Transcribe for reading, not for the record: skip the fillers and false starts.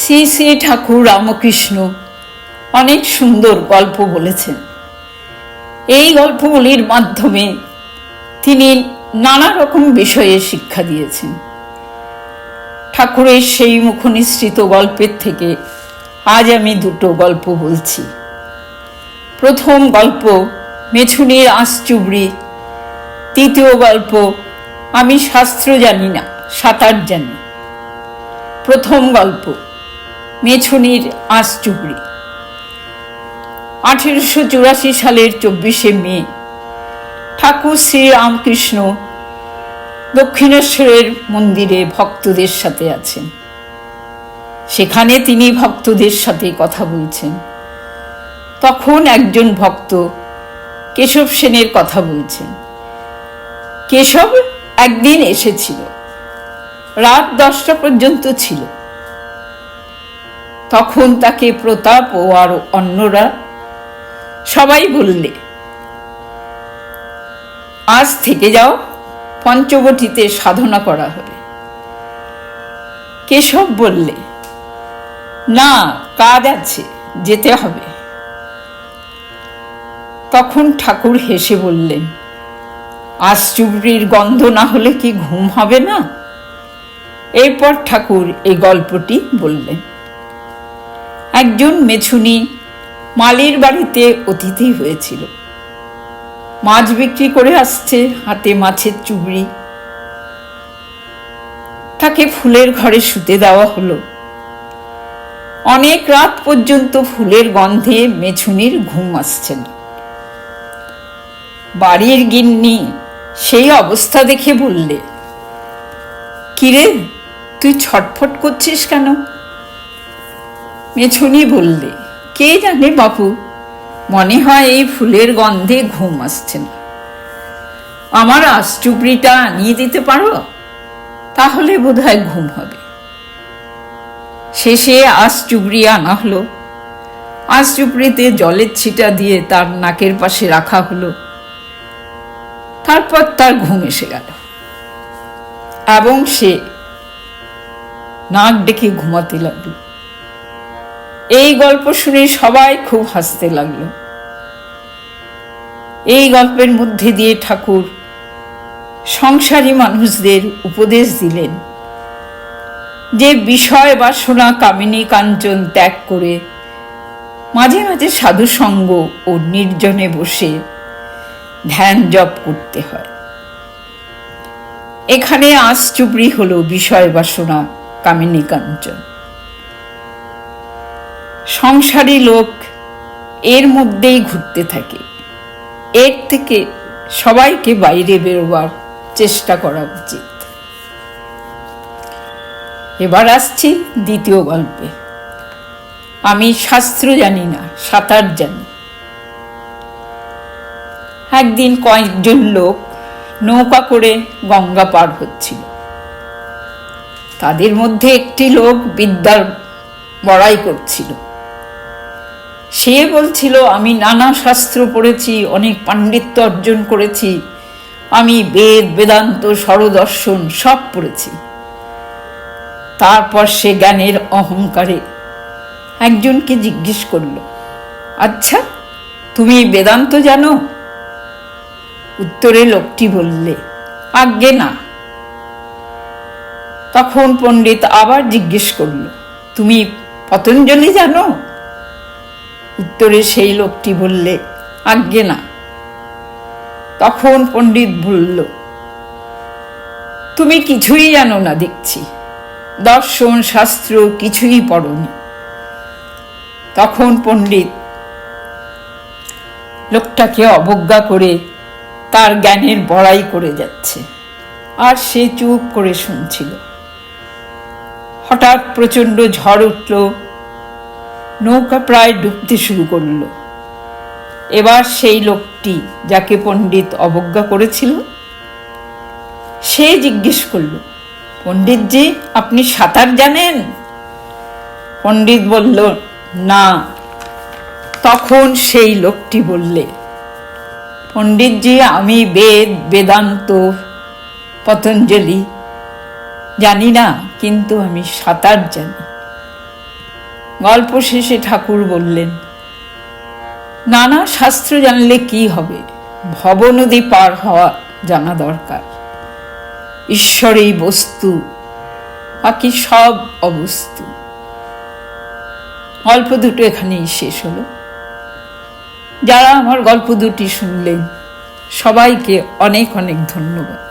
শ্রী শ্রী ঠাকুর রামকৃষ্ণ অনেক সুন্দর গল্প বলেছেন। এই গল্পগুলির মাধ্যমে তিনি নানা রকম বিষয়ে শিক্ষা দিয়েছেন। ঠাকুরের সেই মুখনিসৃত গল্পের থেকে আজ আমি দুটো গল্প বলছি। প্রথম গল্প মেছুনির আঁশচুবড়ি, দ্বিতীয় গল্প আমি শাস্ত্র জানি না, সাঁতার জানি। প্রথম গল্প মেছুনির আঁশচুবড়ি। 1884 সালের 24শে মে ঠাকুর শ্রী রামকৃষ্ণ দক্ষিণেশ্বরের মন্দিরে ভক্তদের সাথে আছেন। সেখানে তিনি ভক্তদের সাথে কথা বলছেন। তখন একজন ভক্ত কেশব সেনের কথা বলছেন। কেশব একদিন এসেছিল, রাত 10টা পর্যন্ত ছিল। তখন তাকে প্রতাপ ও আর অন্যরা সবাই বললে, আজ থেকে যাও, পঞ্চবটিতে সাধনা করা হবে। কেশব বললে, না, কাজ আছে, যেতে হবে। তখন ঠাকুর হেসে বললেন, আঁশচুবড়ির গন্ধ না হলে কি ঘুম হবে না? এরপর ঠাকুর এই গল্পটি বললেন। একজন মেছুনি মালির বাড়িতে অতিথি হয়েছিল। মাছ বিক্রি করে আসছে, হাতে মাছের চুবড়ি। তাকে ফুলের ঘরে শুতে দেওয়া হলো। অনেক রাত পর্যন্ত ফুলের গন্ধে মেছুনির ঘুম আসছে না। বাড়ির গিন্নি সেই অবস্থা দেখে বললে, কিরে, তুই ছটফট করছিস কেন? মেছুনি বললে, কে জানে বাপু, মনে হয় এই ফুলের গন্ধে ঘুম আসছে না। আমার আঁশচুবড়িটা আনিয়ে দিতে পারো? তাহলে বোধহয় ঘুম হবে। শেষে আঁশচুবড়ি আনা হলো। আঁশচুবড়িতে জলের ছিটা দিয়ে তার নাকের পাশে রাখা হলো। তারপর তার ঘুম এসে গেল এবং সে নাক ডেকে ঘুমাতে লাগলো। এই গল্প শুনে সবাই খুব হাসতে লাগলো। এই গল্পের মধ্যে দিয়ে ঠাকুর সংসারী মানুষদের উপদেশ দিলেন যে বিষয় বাসনা কামিনী কাঞ্চন ত্যাগ করে মাঝে মাঝে সাধু সঙ্গ ও নির্জনে বসে ধ্যান জপ করতে হয়। এখানে আঁশচুবড়ি হলো বিষয় বাসনা কামিনী কাঞ্চন। সংসারী লোক এর মধ্যেই ঘুরতে থাকে। এর থেকে সবাইকে বাইরে বেরোবার চেষ্টা করা উচিত। এবার আসছি দ্বিতীয় গল্পে। আমি শাস্ত্র জানি না, সাঁতার জানি। একদিন কয়েকজন লোক নৌকা করে গঙ্গা পার হচ্ছিল। তাদের মধ্যে একটি লোক বিদ্যার বড়াই করছিল। সে বলছিল, আমি নানা শাস্ত্র পড়েছি, অনেক পাণ্ডিত্য অর্জন করেছি, আমি বেদ বেদান্ত স্বরদর্শন সব পড়েছি। তারপর সে জ্ঞানের অহংকারে একজনকে জিজ্ঞেস করল, আচ্ছা, তুমি বেদান্ত জানো? উত্তরে লোকটি বললে, আজ্ঞে না। তখন পণ্ডিত আবার জিজ্ঞেস করল, তুমি পতঞ্জলি জানো? উত্তরে সেই লোকটি বললে, আজ্ঞে না। তখন পণ্ডিত বলল, তুমি কিছুই জানো না দেখছি, দর্শন শাস্ত্র কিছুই পড়নি। তখন পণ্ডিত লোকটাকে অবজ্ঞা করে তার জ্ঞানের বড়াই করে যাচ্ছে, আর সে চুপ করে শুনছিল। হঠাৎ প্রচণ্ড ঝড় উঠল, নৌকা প্রায় ডুবতে শুরু করল। এবার সেই লোকটি যাকে পণ্ডিত অবজ্ঞা করেছিল সে জিজ্ঞেস করল, পণ্ডিতজি, আপনি সাঁতার জানেন? পণ্ডিত বলল, না। তখন সেই লোকটি বললে, পণ্ডিতজি, আমি বেদ বেদান্ত পতঞ্জলি জানি না, কিন্তু আমি সাঁতার জানি। গল্প শেষে ঠাকুর বললেন, নানা শাস্ত্র জানলে কি হবে, ভবনদী পার হওয়া জানা দরকার। ঈশ্বরেই বস্তু, বাকি সব অবস্তু। গল্প দুটো এখানেই শেষ হলো। যারা আমার গল্প দুটি শুনলেন সবাইকে অনেক অনেক ধন্যবাদ।